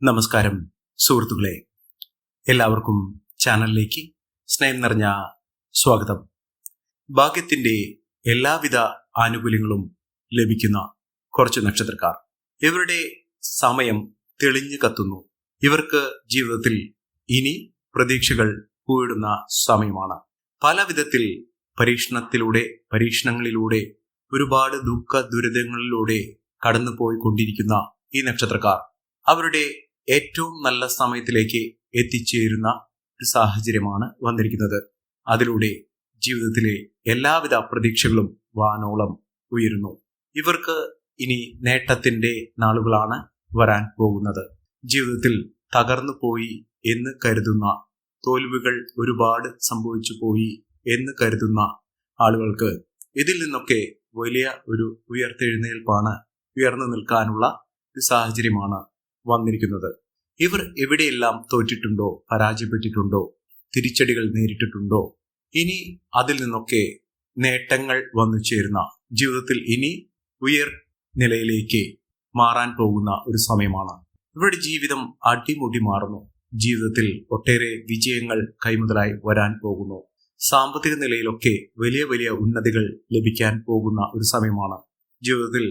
നമസ്കാരം സുഹൃത്തുക്കളെ, എല്ലാവർക്കും ചാനലിലേക്ക് സ്നേഹം നിറഞ്ഞ സ്വാഗതം. ഭാഗ്യത്തിന്റെ എല്ലാവിധ ആനുകൂല്യങ്ങളും ലഭിക്കുന്ന കുറച്ച് നക്ഷത്രക്കാർ. ഇവരുടെ സമയം തെളിഞ്ഞു കത്തുന്നു. ഇവർക്ക് ജീവിതത്തിൽ ഇനി പ്രതീക്ഷകൾ പൂവിടുന്ന സമയമാണ്. പല വിധത്തിൽ പരീക്ഷണങ്ങളിലൂടെ ഒരുപാട് ദുഃഖ ദുരിതങ്ങളിലൂടെ കടന്നു പോയിക്കൊണ്ടിരിക്കുന്ന ഈ നക്ഷത്രക്കാർ അവരുടെ ഏറ്റവും നല്ല സമയത്തിലേക്ക് എത്തിച്ചേരുന്ന ഒരു സാഹചര്യമാണ് വന്നിരിക്കുന്നത്. അതിലൂടെ ജീവിതത്തിലെ എല്ലാവിധ പ്രതീക്ഷകളും വാനോളം ഉയരുന്നു. ഇവർക്ക് ഇനി നേട്ടത്തിന്റെ നാളുകളാണ് വരാൻ പോകുന്നത്. ജീവിതത്തിൽ തകർന്നു പോയി എന്ന് കരുതുന്ന, തോൽവികൾ ഒരുപാട് സംഭവിച്ചു പോയി എന്ന് കരുതുന്ന ആളുകൾക്ക് ഇതിൽ നിന്നൊക്കെ വലിയ ഒരു ഉയർത്തെഴുന്നേൽപ്പാണ്, ഉയർന്നു നിൽക്കാനുള്ള ഒരു സാഹചര്യമാണ് വന്നിരിക്കുന്നത്. ഇവർ എവിടെയെല്ലാം തോറ്റിട്ടുണ്ടോ, പരാജയപ്പെട്ടിട്ടുണ്ടോ, തിരിച്ചടികൾ നേരിട്ടിട്ടുണ്ടോ, ഇനി അതിൽ നിന്നൊക്കെ നേട്ടങ്ങൾ വന്നു ചേരുന്ന, ജീവിതത്തിൽ ഇനി നിലയിലേക്ക് മാറാൻ പോകുന്ന ഒരു സമയമാണ്. ഇവരുടെ ജീവിതം അടിമുടി മാറുന്നു. ജീവിതത്തിൽ ഒട്ടേറെ വിജയങ്ങൾ കൈമുതലായി വരാൻ പോകുന്നു. സാമ്പത്തിക നിലയിലൊക്കെ വലിയ വലിയ ഉന്നതികൾ ലഭിക്കാൻ പോകുന്ന ഒരു സമയമാണ്. ജീവിതത്തിൽ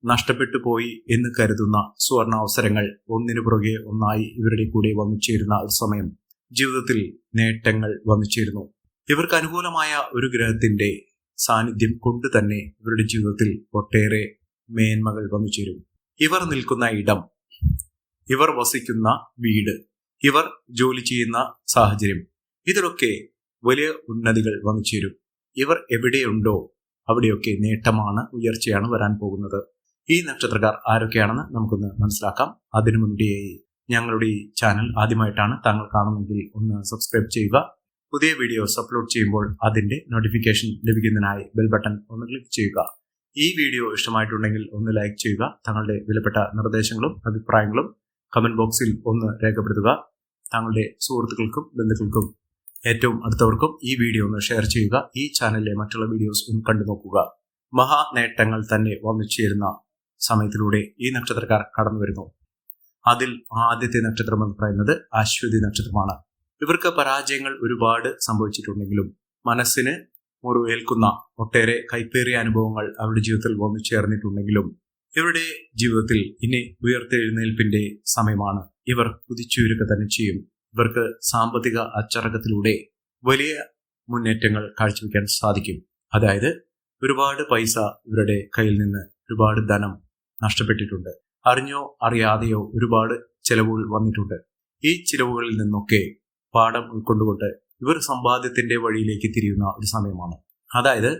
നഷ്ടപ്പെട്ടു പോയി എന്ന് കരുതുന്ന സുവർണാവസരങ്ങൾ ഒന്നിനു പുറകെ ഒന്നായി ഇവരുടെ കൂടെ വന്നു ചേരുന്ന ഒരു സമയം. ജീവിതത്തിൽ നേട്ടങ്ങൾ വന്നു ചേരുന്നു. ഇവർക്ക് അനുകൂലമായ ഒരു ഗ്രഹത്തിന്റെ സാന്നിധ്യം കൊണ്ട് തന്നെ ഇവരുടെ ജീവിതത്തിൽ ഒട്ടേറെ മേന്മകൾ വന്നു ചേരും. ഇവർ നിൽക്കുന്ന ഇടം, ഇവർ വസിക്കുന്ന വീട്, ഇവർ ജോലി ചെയ്യുന്ന സാഹചര്യം, ഇതിലൊക്കെ വലിയ ഉന്നതികൾ വന്നു ചേരും. ഇവർ എവിടെയുണ്ടോ അവിടെയൊക്കെ നേട്ടമാണ്, ഉയർച്ചയാണ് വരാൻ പോകുന്നത്. ഈ നക്ഷത്രക്കാർ ആരൊക്കെയാണെന്ന് നമുക്കൊന്ന് മനസ്സിലാക്കാം. അതിനു മുൻപേയായി ഞങ്ങളുടെ ഈ ചാനൽ ആദ്യമായിട്ടാണ് താങ്കൾ കാണുന്നതെങ്കിൽ ഒന്ന് സബ്സ്ക്രൈബ് ചെയ്യുക. പുതിയ വീഡിയോസ് അപ്ലോഡ് ചെയ്യുമ്പോൾ അതിന്റെ നോട്ടിഫിക്കേഷൻ ലഭിക്കുന്നതിനായി ബെൽ ബട്ടൺ ഒന്ന് ക്ലിക്ക് ചെയ്യുക. ഈ വീഡിയോ ഇഷ്ടമായിട്ടുണ്ടെങ്കിൽ ഒന്ന് ലൈക്ക് ചെയ്യുക. തങ്ങളുടെ വിലപ്പെട്ട നിർദ്ദേശങ്ങളും അഭിപ്രായങ്ങളും കമന്റ് ബോക്സിൽ ഒന്ന് രേഖപ്പെടുത്തുക. താങ്കളുടെ സുഹൃത്തുക്കൾക്കും ബന്ധുക്കൾക്കും ഏറ്റവും അടുത്തവർക്കും ഈ വീഡിയോ ഒന്ന് ഷെയർ ചെയ്യുക. ഈ ചാനലിലെ മറ്റുള്ള വീഡിയോസ് ഒന്ന് കണ്ടു നോക്കുക. മഹാ നേട്ടങ്ങൾ തന്നെ വന്നു ചേരുന്ന സമയത്തിലൂടെ ഈ നക്ഷത്രക്കാർ കടന്നു വരുന്നു. അതിൽ ആദ്യത്തെ നക്ഷത്രം എന്ന് പറയുന്നത് അശ്വതി നക്ഷത്രമാണ്. ഇവർക്ക് പരാജയങ്ങൾ ഒരുപാട് സംഭവിച്ചിട്ടുണ്ടെങ്കിലും മനസ്സിന് മുറിവേൽക്കുന്ന ഒട്ടേറെ കൈപ്പേറിയ അനുഭവങ്ങൾ അവരുടെ ജീവിതത്തിൽ വന്നു ചേർന്നിട്ടുണ്ടെങ്കിലും ഇവരുടെ ജീവിതത്തിൽ ഇനി ഉയർത്തെഴുന്നേൽപ്പിന്റെ സമയമാണ്. ഇവർ കുതിച്ചുയരുക തന്നെ ചെയ്യും. ഇവർക്ക് സാമ്പത്തിക അച്ചടക്കത്തിലൂടെ വലിയ മുന്നേറ്റങ്ങൾ കാഴ്ചവെക്കാൻ സാധിക്കും. അതായത് ഒരുപാട് പൈസ ഇവരുടെ കയ്യിൽ നിന്ന്, ഒരുപാട് ധനം നഷ്ടപ്പെട്ടിട്ടുണ്ട്. അറിഞ്ഞോ അറിയാതെയോ ഒരുപാട് ചിലവുകൾ വന്നിട്ടുണ്ട്. ഈ ചിലവുകളിൽ നിന്നൊക്കെ പാഠം ഉൾക്കൊണ്ടുകൊണ്ട് ഇവർ സമ്പാദ്യത്തിന്റെ വഴിയിലേക്ക് തിരിയുന്ന ഒരു സമയമാണ്. അതായത്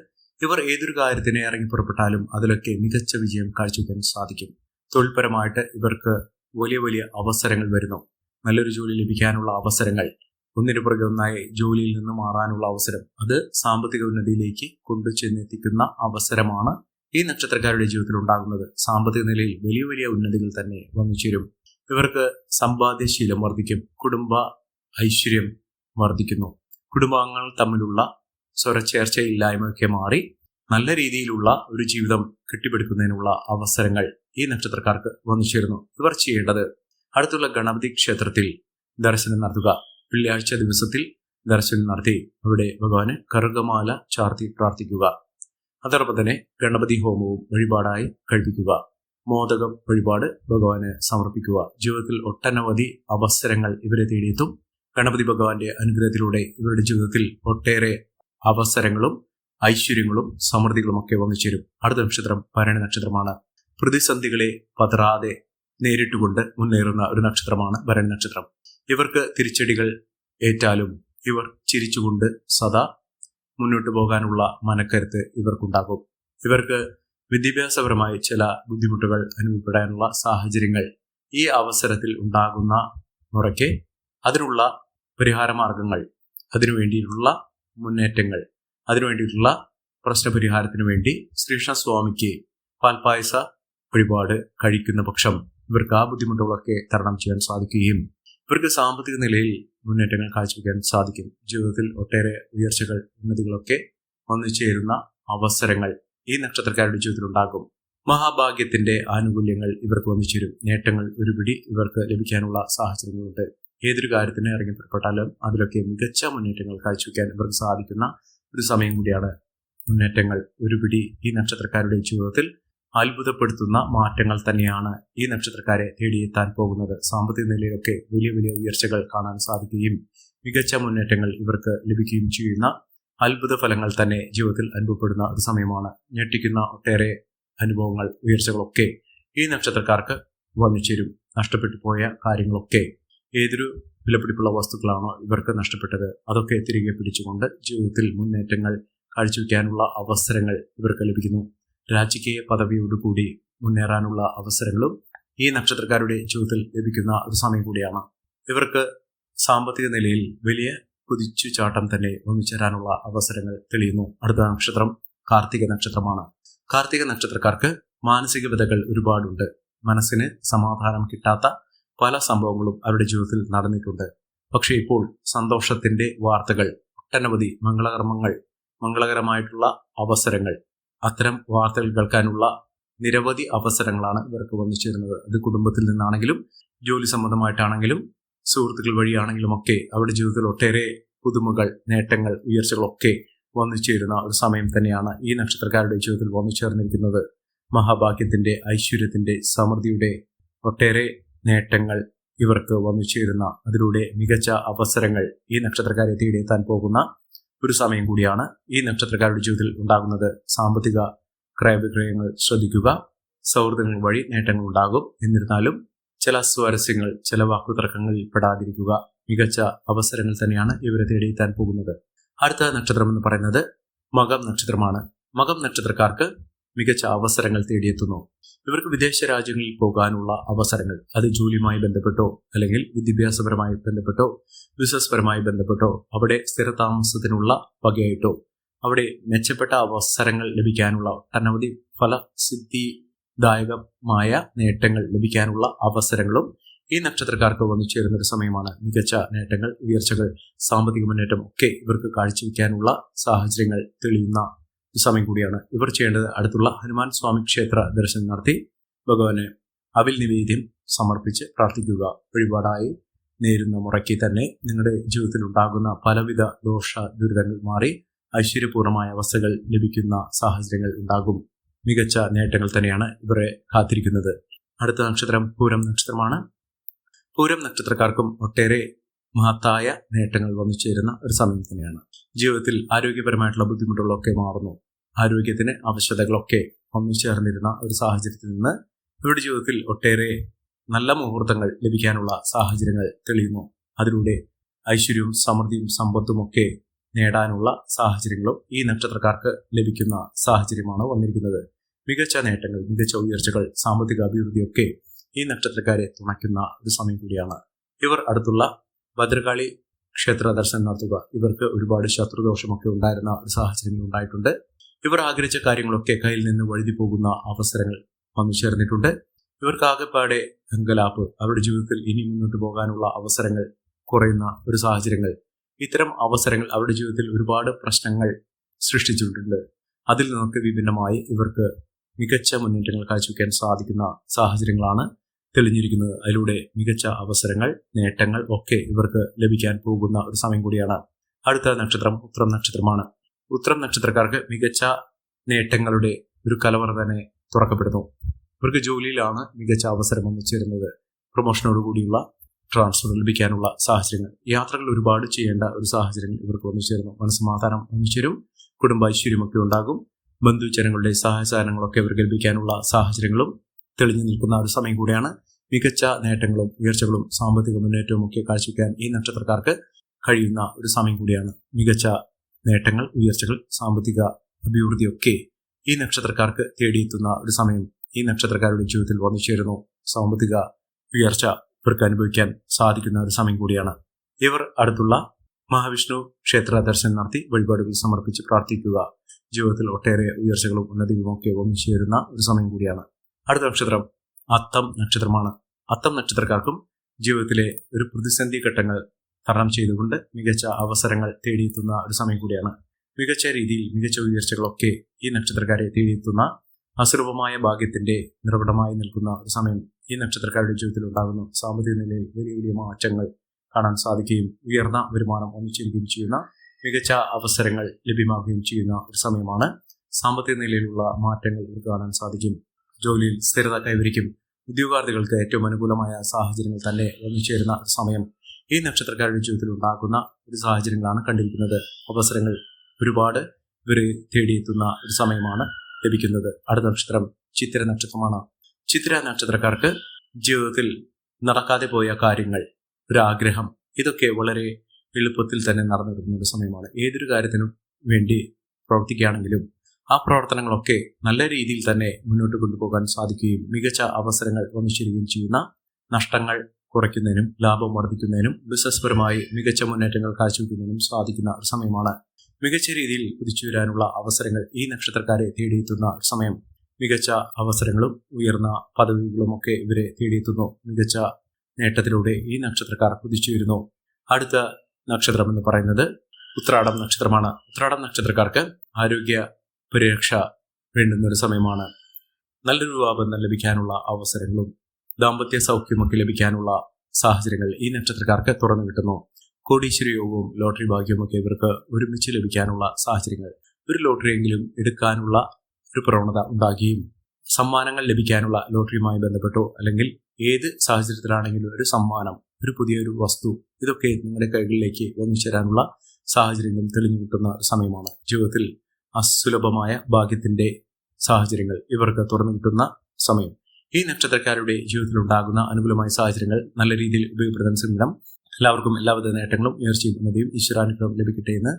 ഇവർ ഏതൊരു കാര്യത്തിന് ഇറങ്ങി പുറപ്പെട്ടാലും അതിലൊക്കെ മികച്ച വിജയം കാഴ്ചവെക്കാൻ സാധിക്കും. തൊഴിൽപരമായിട്ട് ഇവർക്ക് വലിയ വലിയ അവസരങ്ങൾ വരുന്നു. നല്ലൊരു ജോലി ലഭിക്കാനുള്ള അവസരങ്ങൾ, ഒന്നിനു പുറകെ ഒന്നായി ജോലിയിൽ നിന്ന് മാറാനുള്ള അവസരം, അത് സാമ്പത്തിക ഉന്നതിയിലേക്ക് കൊണ്ടുചെന്നെത്തിക്കുന്ന അവസരമാണ് ഈ നക്ഷത്രക്കാരുടെ ജീവിതത്തിൽ ഉണ്ടാകുന്നത്. സാമ്പത്തിക നിലയിൽ വലിയ വലിയ ഉന്നതികൾ തന്നെ വന്നു ചേരും. ഇവർക്ക് സമ്പാദ്യശീലം വർദ്ധിക്കും. കുടുംബ ഐശ്വര്യം വർദ്ധിക്കുന്നു. കുടുംബാംഗങ്ങൾ തമ്മിലുള്ള സ്വരച്ചേർച്ചയില്ലായ്മയൊക്കെ മാറി നല്ല രീതിയിലുള്ള ഒരു ജീവിതം കെട്ടിപ്പടുക്കുന്നതിനുള്ള അവസരങ്ങൾ ഈ നക്ഷത്രക്കാർക്ക് വന്നു ചേരുന്നു. ഇവർ ചെയ്യേണ്ടത് അടുത്തുള്ള ഗണപതി ക്ഷേത്രത്തിൽ ദർശനം നടത്തുക. വെള്ളിയാഴ്ച ദിവസത്തിൽ ദർശനം നടത്തി അവിടെ ഭഗവാന് കറുകമാല ചാർത്തി പ്രാർത്ഥിക്കുക. അതോടൊപ്പം തന്നെ ഗണപതി ഹോമവും വഴിപാടായി കഴിപ്പിക്കുക. മോദകം വഴിപാട് ഭഗവാന് സമർപ്പിക്കുക. ജീവിതത്തിൽ ഒട്ടനവധി അവസരങ്ങൾ ഇവരെ തേടിയെത്തും. ഗണപതി ഭഗവാന്റെ അനുഗ്രഹത്തിലൂടെ ഇവരുടെ ജീവിതത്തിൽ ഒട്ടേറെ അവസരങ്ങളും ഐശ്വര്യങ്ങളും സമൃദ്ധികളും ഒക്കെ വന്നു ചേരും. അടുത്ത നക്ഷത്രം ഭരണി നക്ഷത്രമാണ്. പ്രതിസന്ധികളെ പതറാതെ നേരിട്ടുകൊണ്ട് മുന്നേറുന്ന ഒരു നക്ഷത്രമാണ് ഭരണി നക്ഷത്രം. ഇവർക്ക് തിരിച്ചടികൾ ഏറ്റാലും ഇവർ ചിരിച്ചുകൊണ്ട് സദാ മുന്നോട്ട് പോകാനുള്ള മനക്കരുത്ത് ഇവർക്കുണ്ടാകും. ഇവർക്ക് വിദ്യാഭ്യാസപരമായി ചില ബുദ്ധിമുട്ടുകൾ അനുഭവപ്പെടാനുള്ള സാഹചര്യങ്ങൾ ഈ അവസരത്തിൽ ഉണ്ടാകുന്ന മുറയ്ക്ക് അതിനുള്ള പരിഹാര മാർഗങ്ങൾ, അതിനുവേണ്ടിയിട്ടുള്ള മുന്നേറ്റങ്ങൾ, അതിനുവേണ്ടിയിട്ടുള്ള പ്രശ്നപരിഹാരത്തിനു വേണ്ടി ശ്രീകൃഷ്ണസ്വാമിക്ക് പാൽപായസ വഴിപാട് കഴിക്കുന്ന പക്ഷം ഇവർക്ക് ആ ബുദ്ധിമുട്ടുകളൊക്കെ തരണം ചെയ്യാൻ സാധിക്കുകയും ഇവർക്ക് സാമ്പത്തിക നിലയിൽ മുന്നേറ്റങ്ങൾ കാഴ്ചവെക്കാൻ സാധിക്കും. ജീവിതത്തിൽ ഒട്ടേറെ ഉയർച്ചകൾ, ഉന്നതികളൊക്കെ വന്നു ചേരുന്ന അവസരങ്ങൾ ഈ നക്ഷത്രക്കാരുടെ ജീവിതത്തിൽ ഉണ്ടാകും. മഹാഭാഗ്യത്തിന്റെ ആനുകൂല്യങ്ങൾ ഇവർക്ക് വന്നിച്ചേരും. നേട്ടങ്ങൾ ഒരുപിടി ഇവർക്ക് ലഭിക്കാനുള്ള സാഹചര്യങ്ങളുണ്ട്. ഏതൊരു കാര്യത്തിന് ഇറങ്ങി പുറപ്പെട്ടാലും അതിലൊക്കെ മികച്ച മുന്നേറ്റങ്ങൾ കാഴ്ചവെക്കാൻ ഇവർക്ക് സാധിക്കുന്ന ഒരു സമയം കൂടിയാണ്. മുന്നേറ്റങ്ങൾ ഒരുപിടി ഈ നക്ഷത്രക്കാരുടെ ജീവിതത്തിൽ അത്ഭുതപ്പെടുത്തുന്ന മാറ്റങ്ങൾ തന്നെയാണ് ഈ നക്ഷത്രക്കാരെ തേടിയെത്താൻ പോകുന്നത്. സാമ്പത്തിക നിലയിലൊക്കെ വലിയ വലിയ ഉയർച്ചകൾ കാണാൻ സാധിക്കുകയും മികച്ച മുന്നേറ്റങ്ങൾ ഇവർക്ക് ലഭിക്കുകയും ചെയ്യുന്ന അത്ഭുത ഫലങ്ങൾ തന്നെ ജീവിതത്തിൽ അനുഭവപ്പെടുന്ന ഒരു സമയമാണ്. ഞെട്ടിക്കുന്ന ഒട്ടേറെ അനുഭവങ്ങൾ, ഉയർച്ചകളൊക്കെ ഈ നക്ഷത്രക്കാർക്ക് വന്നു ചേരും. നഷ്ടപ്പെട്ടു പോയ കാര്യങ്ങളൊക്കെ, ഏതൊരു വിലപിടിപ്പുള്ള വസ്തുക്കളാണോ ഇവർക്ക് നഷ്ടപ്പെട്ടത്, അതൊക്കെ തിരികെ പിടിച്ചുകൊണ്ട് ജീവിതത്തിൽ മുന്നേറ്റങ്ങൾ കാഴ്ചവെക്കാനുള്ള അവസരങ്ങൾ ഇവർക്ക് ലഭിക്കുന്നു. രാജകീയ പദവിയോടുകൂടി മുന്നേറാനുള്ള അവസരങ്ങളും ഈ നക്ഷത്രക്കാരുടെ ജീവിതത്തിൽ ലഭിക്കുന്ന ഒരു സമയം കൂടിയാണ്. ഇവർക്ക് സാമ്പത്തിക നിലയിൽ വലിയ കുതിച്ചുചാട്ടം തന്നെ ഒന്നിച്ചേരാനുള്ള അവസരങ്ങൾ തെളിയുന്നു. അടുത്ത നക്ഷത്രം കാർത്തിക നക്ഷത്രമാണ്. കാർത്തിക നക്ഷത്രക്കാർക്ക് മാനസിക വ്യതകൾ ഒരുപാടുണ്ട്. മനസ്സിന് സമാധാനം കിട്ടാത്ത പല സംഭവങ്ങളും അവരുടെ ജീവിതത്തിൽ നടന്നിട്ടുണ്ട്. പക്ഷേ ഇപ്പോൾ സന്തോഷത്തിന്റെ വാർത്തകൾ, ഒട്ടനവധി മംഗളകരമായിട്ടുള്ള അവസരങ്ങൾ, അത്തരം വാർത്തകൾ കേൾക്കാനുള്ള നിരവധി അവസരങ്ങളാണ് ഇവർക്ക് വന്നു ചേരുന്നത്. അത് കുടുംബത്തിൽ നിന്നാണെങ്കിലും ജോലി സംബന്ധമായിട്ടാണെങ്കിലും സുഹൃത്തുക്കൾ വഴിയാണെങ്കിലും ഒക്കെ അവരുടെ ജീവിതത്തിൽ ഒട്ടേറെ പുതുമകൾ, നേട്ടങ്ങൾ, ഉയർച്ചകളൊക്കെ വന്നു ചേരുന്ന ഒരു സമയം തന്നെയാണ് ഈ നക്ഷത്രക്കാരുടെ ജീവിതത്തിൽ വന്നു ചേർന്നിരിക്കുന്നത്. മഹാഭാഗ്യത്തിന്റെ, ഐശ്വര്യത്തിന്റെ, സമൃദ്ധിയുടെ ഒട്ടേറെ നേട്ടങ്ങൾ ഇവർക്ക് വന്നു ചേരുന്ന, അതിലൂടെ മികച്ച അവസരങ്ങൾ ഈ നക്ഷത്രക്കാരെ തേടിയെത്താൻ പോകുന്ന ഒരു സമയം കൂടിയാണ് ഈ നക്ഷത്രക്കാരുടെ ജീവിതത്തിൽ ഉണ്ടാകുന്നത്. സാമ്പത്തിക ക്രയവിക്രയങ്ങൾ ശ്രദ്ധിക്കുക. സൗഹൃദങ്ങൾ വഴി നേട്ടങ്ങൾ ഉണ്ടാകും. എന്നിരുന്നാലും ചില സ്വാരസ്യങ്ങൾ, ചില വാക്കുതർക്കങ്ങളിൽ പെടാതിരിക്കുക. മികച്ച അവസരങ്ങൾ തന്നെയാണ് ഇവരെ തേടിയെത്താൻ പോകുന്നത്. അടുത്ത നക്ഷത്രം എന്ന് പറയുന്നത് മകം നക്ഷത്രമാണ്. മകം നക്ഷത്രക്കാർക്ക് മികച്ച അവസരങ്ങൾ തേടിയെത്തുന്നു. ഇവർക്ക് വിദേശ രാജ്യങ്ങളിൽ പോകാനുള്ള അവസരങ്ങൾ, അത് ജോലിയുമായി ബന്ധപ്പെട്ടോ അല്ലെങ്കിൽ വിദ്യാഭ്യാസപരമായി ബന്ധപ്പെട്ടോ ബിസിനസ് പരമായി ബന്ധപ്പെട്ടോ അവിടെ സ്ഥിരതാമസത്തിനുള്ള വകയായിട്ടോ അവിടെ മെച്ചപ്പെട്ട അവസരങ്ങൾ ലഭിക്കാനുള്ള, ഒട്ടനവധി ഫലസിദ്ധിദായകമായ നേട്ടങ്ങൾ ലഭിക്കാനുള്ള അവസരങ്ങളും ഈ നക്ഷത്രക്കാർക്ക് വന്നു ചേരുന്ന ഒരു സമയമാണ്. മികച്ച നേട്ടങ്ങൾ, ഉയർച്ചകൾ, സാമ്പത്തിക മുന്നേറ്റം ഒക്കെ ഇവർക്ക് കാഴ്ചവെക്കാനുള്ള സാഹചര്യങ്ങൾ തെളിയുന്ന ഒരു സമയം കൂടിയാണ്. ഇവർ ചെയ്യേണ്ടത് അടുത്തുള്ള ഹനുമാൻ സ്വാമി ക്ഷേത്ര ദർശനം നടത്തി ഭഗവാന് അവിൽ നിവേദ്യം സമർപ്പിച്ച് പ്രാർത്ഥിക്കുക. വഴിപാടായി നേരുന്ന മുറയ്ക്ക് തന്നെ നിങ്ങളുടെ ജീവിതത്തിൽ ഉണ്ടാകുന്ന പലവിധ ദോഷ ദുരിതങ്ങൾ മാറി ഐശ്വര്യപൂർണമായ അവസ്ഥകൾ ലഭിക്കുന്ന സാഹചര്യങ്ങൾ ഉണ്ടാകും. മികച്ച നേട്ടങ്ങൾ തന്നെയാണ് ഇവരെ കാത്തിരിക്കുന്നത്. അടുത്ത നക്ഷത്രം പൂരം നക്ഷത്രമാണ്. പൂരം നക്ഷത്രക്കാർക്കും ഒട്ടേറെ മഹത്തായ നേട്ടങ്ങൾ വന്നു ചേരുന്ന ഒരു സമയം തന്നെയാണ്. ജീവിതത്തിൽ ആരോഗ്യപരമായിട്ടുള്ള ബുദ്ധിമുട്ടുകളൊക്കെ മാറുന്നു. ആരോഗ്യത്തിന് ആവശ്യതകളൊക്കെ വന്നു ചേർന്നിരുന്ന ഒരു സാഹചര്യത്തിൽ നിന്ന് ഇവരുടെ ജീവിതത്തിൽ ഒട്ടേറെ നല്ല മുഹൂർത്തങ്ങൾ ലഭിക്കാനുള്ള സാഹചര്യങ്ങൾ തെളിയുന്നു. അതിലൂടെ ഐശ്വര്യവും സമൃദ്ധിയും സമ്പത്തും ഒക്കെ നേടാനുള്ള സാഹചര്യങ്ങളും ഈ നക്ഷത്രക്കാർക്ക് ലഭിക്കുന്ന സാഹചര്യമാണ് വന്നിരിക്കുന്നത്. മികച്ച നേട്ടങ്ങൾ, മികച്ച ഉയർച്ചകൾ, സാമ്പത്തിക അഭിവൃദ്ധിയൊക്കെ ഈ നക്ഷത്രക്കാരെ തുണയ്ക്കുന്ന ഒരു സമയം കൂടിയാണ്. ഇവർ അടുത്തുള്ള ഭദ്രകാളി ക്ഷേത്ര ദർശനം നടത്തുക. ഇവർക്ക് ഒരുപാട് ശത്രുദോഷമൊക്കെ ഉണ്ടായിരുന്ന ഒരു സാഹചര്യങ്ങൾ ഉണ്ടായിട്ടുണ്ട്. ഇവർ ആഗ്രഹിച്ച കാര്യങ്ങളൊക്കെ കയ്യിൽ നിന്ന് വഴുതി പോകുന്ന അവസരങ്ങൾ വന്നു ചേർന്നിട്ടുണ്ട്. ഇവർക്ക് ആകെപ്പാടെ അങ്കലാപ്പ്, അവരുടെ ജീവിതത്തിൽ ഇനി മുന്നോട്ട് പോകാനുള്ള അവസരങ്ങൾ കുറയുന്ന ഒരു സാഹചര്യങ്ങൾ, ഇത്തരം അവസരങ്ങൾ അവരുടെ ജീവിതത്തിൽ ഒരുപാട് പ്രശ്നങ്ങൾ സൃഷ്ടിച്ചിട്ടുണ്ട്. അതിൽ നിന്നൊക്കെ വിഭിന്നമായി ഇവർക്ക് മികച്ച മുന്നേറ്റങ്ങൾ കാഴ്ചവെക്കാൻ സാധിക്കുന്ന സാഹചര്യങ്ങളാണ് തെളിഞ്ഞിരിക്കുന്നത്. അതിലൂടെ മികച്ച അവസരങ്ങൾ, നേട്ടങ്ങൾ ഒക്കെ ഇവർക്ക് ലഭിക്കാൻ പോകുന്ന ഒരു സമയം കൂടിയാണ്. അടുത്ത നക്ഷത്രം ഉത്രം നക്ഷത്രമാണ്. ഉത്രം നക്ഷത്രക്കാർക്ക് മികച്ച നേട്ടങ്ങളുടെ ഒരു കലവറ തന്നെ തുറക്കപ്പെടുന്നു. ഇവർക്ക് ജോലിയിലാണ് മികച്ച അവസരം വന്നു ചേരുന്നത്. പ്രൊമോഷനോടുകൂടിയുള്ള ട്രാൻസ്ഫർ ലഭിക്കാനുള്ള സാഹചര്യങ്ങൾ, യാത്രകൾ ഒരുപാട് ചെയ്യേണ്ട ഒരു സാഹചര്യങ്ങൾ ഇവർക്ക് വന്നു ചേരുന്നു. മനസ്സമാധാനം വന്നു ചേരും. കുടുംബ ഐശ്വര്യമൊക്കെ ഉണ്ടാകും. ബന്ധുജനങ്ങളുടെ സഹായസഹകരണങ്ങളൊക്കെ ഇവർക്ക് ലഭിക്കാനുള്ള സാഹചര്യങ്ങളും തെളിഞ്ഞു നിൽക്കുന്ന ഒരു സമയം കൂടിയാണ്. മികച്ച നേട്ടങ്ങളും ഉയർച്ചകളും സാമ്പത്തിക മുന്നേറ്റവും ഒക്കെ കാഴ്ചവെക്കാൻ ഈ നക്ഷത്രക്കാർക്ക് കഴിയുന്ന ഒരു സമയം കൂടിയാണ്. മികച്ച നേട്ടങ്ങൾ, ഉയർച്ചകൾ, സാമ്പത്തിക അഭിവൃദ്ധിയൊക്കെ ഈ നക്ഷത്രക്കാർക്ക് തേടിയെത്തുന്ന ഒരു സമയം ഈ നക്ഷത്രക്കാരുടെ ജീവിതത്തിൽ വന്നു ചേരുന്നു. സാമ്പത്തിക ഉയർച്ച ഇവർക്ക് അനുഭവിക്കാൻ സാധിക്കുന്ന ഒരു സമയം കൂടിയാണ്. ഇവർ അടുത്തുള്ള മഹാവിഷ്ണു ക്ഷേത്ര ദർശനം നടത്തി വഴിപാടുകൾ സമർപ്പിച്ച് പ്രാർത്ഥിക്കുക. ജീവിതത്തിൽ ഒട്ടേറെ ഉയർച്ചകളും ഉന്നതികളും ഒക്കെ വന്നു ചേരുന്ന ഒരു സമയം കൂടിയാണ്. അടുത്ത നക്ഷത്രം അത്തം നക്ഷത്രമാണ്. അത്തം നക്ഷത്രക്കാർക്കും ജീവിതത്തിലെ ഒരു പ്രതിസന്ധി ഘട്ടങ്ങൾ തരണം ചെയ്തുകൊണ്ട് മികച്ച അവസരങ്ങൾ തേടിയെത്തുന്ന ഒരു സമയം കൂടിയാണ്. മികച്ച രീതിയിൽ മികച്ച ഉയർച്ചകളൊക്കെ ഈ നക്ഷത്രക്കാരെ തേടിയെത്തുന്ന അസുലഭമായ ഭാഗ്യത്തിന്റെ നിറകുടമായി നിൽക്കുന്ന ഒരു സമയം ഈ നക്ഷത്രക്കാരുടെ ജീവിതത്തിൽ ഉണ്ടാകുന്നു. സാമ്പത്തിക നിലയിൽ വലിയ വലിയ മാറ്റങ്ങൾ കാണാൻ സാധിക്കുകയും ഉയർന്ന വരുമാനം ഒന്നിച്ചിരിക്കുകയും ചെയ്യുന്ന മികച്ച അവസരങ്ങൾ ലഭ്യമാകുകയും ചെയ്യുന്ന ഒരു സമയമാണ്. സാമ്പത്തിക നിലയിലുള്ള മാറ്റങ്ങൾ ഇവർക്ക് കാണാൻ സാധിക്കും. ജോലിയിൽ സ്ഥിരത കൈവരിക്കും. ഉദ്യോഗാർത്ഥികൾക്ക് ഏറ്റവും അനുകൂലമായ സാഹചര്യങ്ങൾ തന്നെ വന്നുചേരുന്ന സമയം ഈ നക്ഷത്രക്കാരുടെ ജീവിതത്തിൽ ഉണ്ടാകുന്ന ഒരു സാഹചര്യങ്ങളാണ് കണ്ടിരിക്കുന്നത്. അവസരങ്ങൾ ഒരുപാട് ഇവരെ തേടിയെത്തുന്ന ഒരു സമയമാണ് ലഭിക്കുന്നത്. അടുത്ത നക്ഷത്രം ചിത്തിര നക്ഷത്രമാണ്. ചിത്തിര നക്ഷത്രക്കാർക്ക് ജീവിതത്തിൽ നടക്കാതെ പോയ കാര്യങ്ങൾ, ഒരു ആഗ്രഹം, ഇതൊക്കെ വളരെ എളുപ്പത്തിൽ തന്നെ നടന്നിരുന്ന ഒരു സമയമാണ്. ഏതൊരു കാര്യത്തിനും വേണ്ടി പ്രവർത്തിക്കുകയാണെങ്കിലും ആ പ്രവർത്തനങ്ങളൊക്കെ നല്ല രീതിയിൽ തന്നെ മുന്നോട്ട് കൊണ്ടുപോകാൻ സാധിക്കുകയും മികച്ച അവസരങ്ങൾ വന്നുചേരുകയും ചെയ്യുന്ന, നഷ്ടങ്ങൾ കുറയ്ക്കുന്നതിനും ലാഭം വർദ്ധിക്കുന്നതിനും ബിസിനസ് പരമായി മികച്ച മുന്നേറ്റങ്ങൾ കാഴ്ചവെക്കുന്നതിനും സാധിക്കുന്ന ഒരു സമയമാണ്. മികച്ച രീതിയിൽ കുതിച്ചുവരാനുള്ള അവസരങ്ങൾ ഈ നക്ഷത്രക്കാരെ തേടിയെത്തുന്ന ഒരു സമയം. മികച്ച അവസരങ്ങളും ഉയർന്ന പദവികളും ഒക്കെ ഇവരെ തേടിയെത്തുന്നു. മികച്ച നേട്ടത്തിലൂടെ ഈ നക്ഷത്രക്കാർ കുതിച്ചു വരുന്നു. അടുത്ത നക്ഷത്രം എന്ന് പറയുന്നത് ഉത്രാടം നക്ഷത്രമാണ്. ഉത്രാടം നക്ഷത്രക്കാർക്ക് ആരോഗ്യ പരിരക്ഷ വേണ്ടുന്ന ഒരു സമയമാണ്. നല്ലൊരു വിവാഹബന്ധം ലഭിക്കാനുള്ള അവസരങ്ങളും ദാമ്പത്യ സൗഖ്യമൊക്കെ ലഭിക്കാനുള്ള സാഹചര്യങ്ങൾ ഈ നക്ഷത്രക്കാർക്ക് തുറന്നു കിട്ടുന്നു. കോടീശ്വര യോഗവും ലോട്ടറി ഭാഗ്യവുമൊക്കെ ഇവർക്ക് ഒരുമിച്ച് ലഭിക്കാനുള്ള സാഹചര്യങ്ങൾ, ഒരു ലോട്ടറിയെങ്കിലും എടുക്കാനുള്ള ഒരു പ്രവണത ഉണ്ടാകുകയും സമ്മാനങ്ങൾ ലഭിക്കാനുള്ള, ലോട്ടറിയുമായി ബന്ധപ്പെട്ടോ അല്ലെങ്കിൽ ഏത് സാഹചര്യത്തിലാണെങ്കിലും ഒരു സമ്മാനം, ഒരു പുതിയൊരു വസ്തു, ഇതൊക്കെ നിങ്ങളുടെ കൈകളിലേക്ക് വന്നു ചേരാനുള്ള സാഹചര്യങ്ങളും തെളിഞ്ഞു കിട്ടുന്ന സമയമാണ്. ജീവിതത്തിൽ അസുലഭമായ ഭാഗ്യത്തിന്റെ സാഹചര്യങ്ങൾ ഇവർക്ക് തുറന്നു കിട്ടുന്ന സമയം. ഈ നക്ഷത്രക്കാരുടെ ജീവിതത്തിൽ ഉണ്ടാകുന്ന അനുകൂലമായ സാഹചര്യങ്ങൾ നല്ല രീതിയിൽ ഉപയോഗപ്പെടുത്താൻ ശ്രമിക്കണം. എല്ലാവർക്കും എല്ലാവിധ നേട്ടങ്ങളും ഉയർച്ചയും ഉന്നതിയും ഈശ്വരാനുഗ്രഹം ലഭിക്കട്ടെ എന്ന്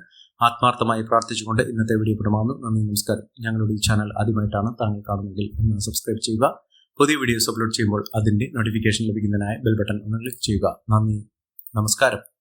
ആത്മാർത്ഥമായി പ്രാർത്ഥിച്ചുകൊണ്ട് ഇന്നത്തെ വീഡിയോ പ്രമാണു. നന്ദി, നമസ്കാരം. ഞങ്ങളുടെ ഈ ചാനൽ ആദ്യമായിട്ടാണ് താങ്കൾ കാണുമെങ്കിൽ ഒന്ന് സബ്സ്ക്രൈബ് ചെയ്യുക. പുതിയ വീഡിയോസ് അപ്ലോഡ് ചെയ്യുമ്പോൾ അതിന്റെ നോട്ടിഫിക്കേഷൻ ലഭിക്കുന്നതിനായി ബെൽ ബട്ടൺ ഒന്ന് ക്ലിക്ക് ചെയ്യുക. നന്ദി, നമസ്കാരം.